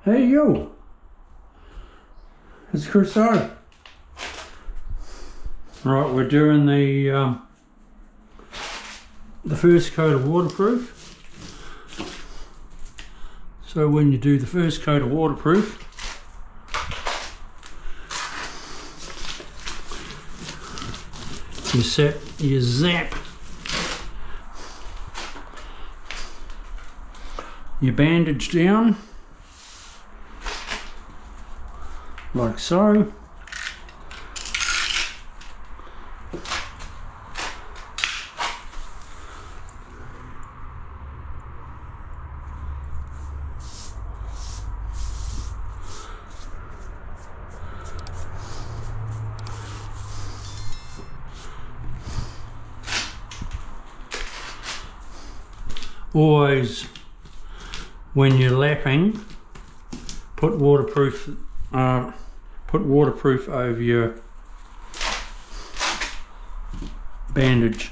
Hey yo, it's Crusoe. Right, we're doing the first coat of waterproof. So when you do the first coat of waterproof, you zap your bandage down like so. Always, when you're lapping, put waterproof over your bandage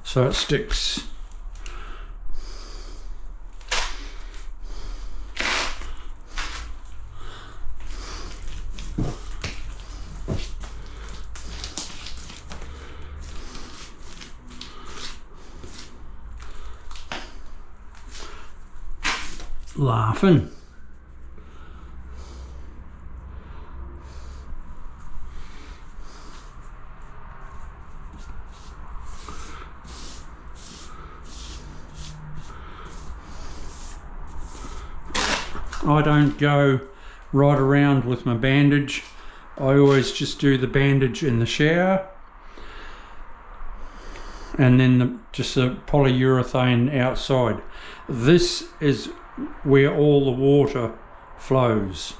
so it sticks. Laughing. I don't go right around with my bandage. I always just do the bandage in the shower and then just a polyurethane outside. This is where all the water flows.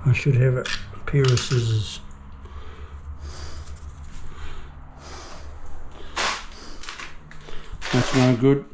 I should have a pair of scissors. That's no good.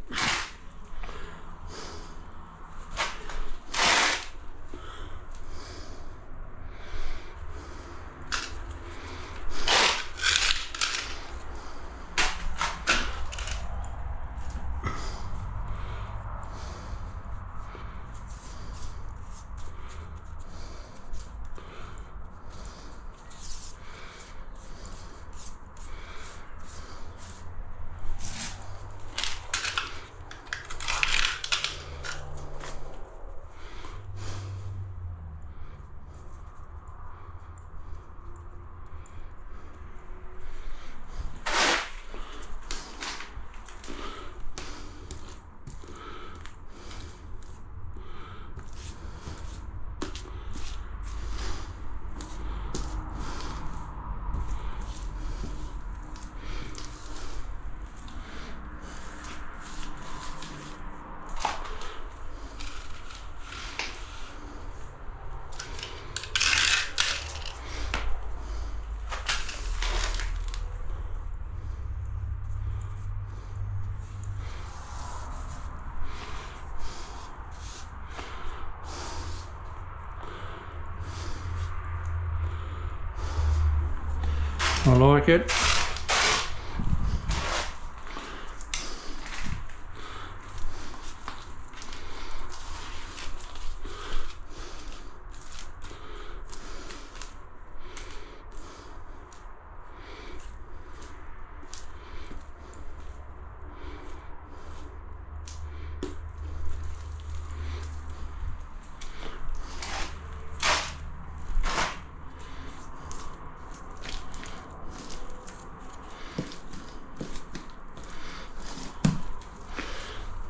I like it.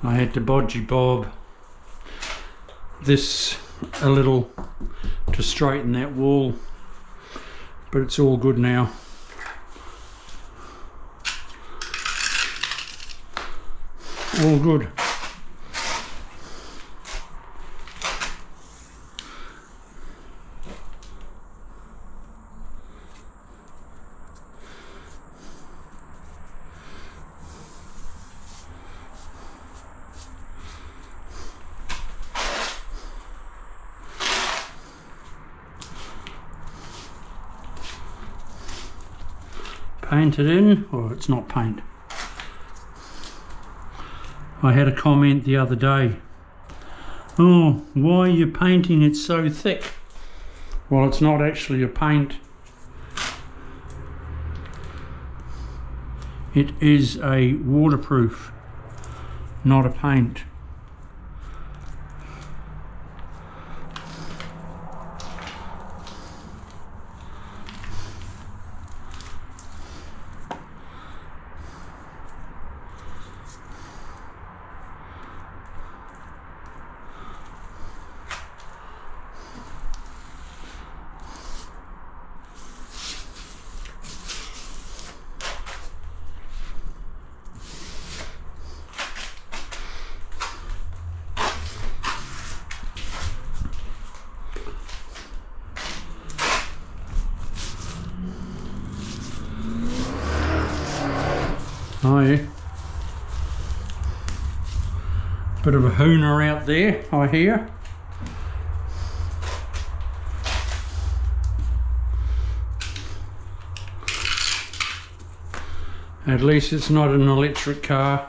I had to bodgy bob this a little to straighten that wall, but it's all good now. All good. Painted in, or it's not paint. I had a comment the other day, oh, why are you painting it so thick? Well, it's not actually a paint. It is a waterproof, not a paint. Oh yeah. Bit of a hooner out there, I hear. At least it's not an electric car.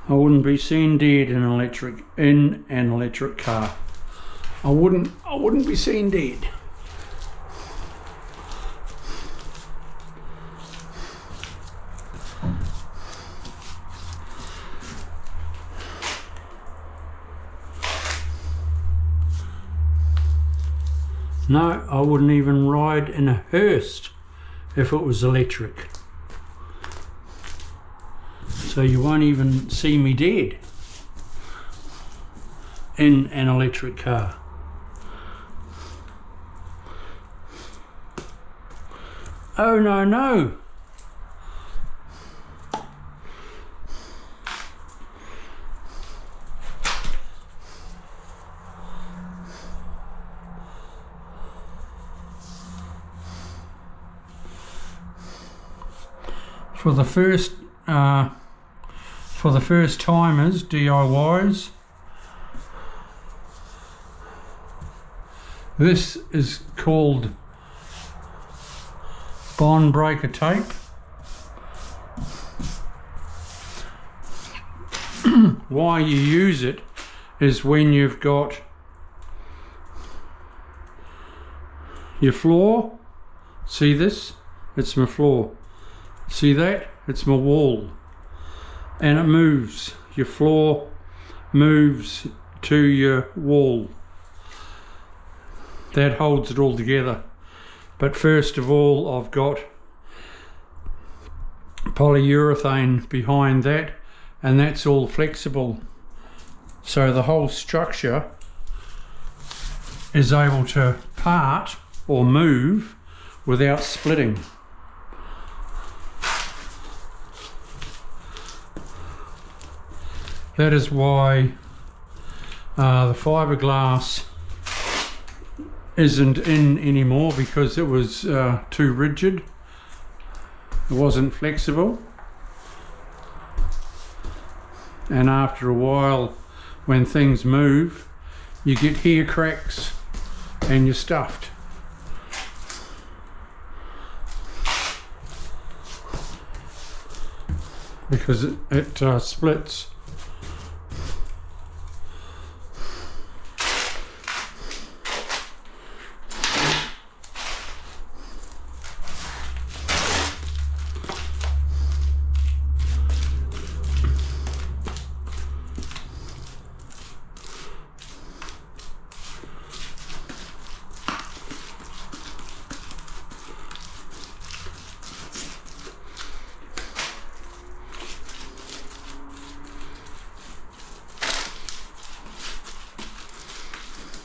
I wouldn't be seen dead in an electric car. I wouldn't be seen dead. No, I wouldn't even ride in a hearse if it was electric. So you won't even see me dead in an electric car. Oh no, no. For the first timers, DIYs, this is called bond breaker tape. Why you use it is when you've got your floor. See this? It's my floor. See that? It's my wall. And it moves. Your floor moves to your wall. That holds it all together. But first of all, I've got polyurethane behind that and that's all flexible. So the whole structure is able to part or move without splitting. That is why the fiberglass isn't in anymore, because it was too rigid. It wasn't flexible, and after a while when things move you get hair cracks and you're stuffed. Because it splits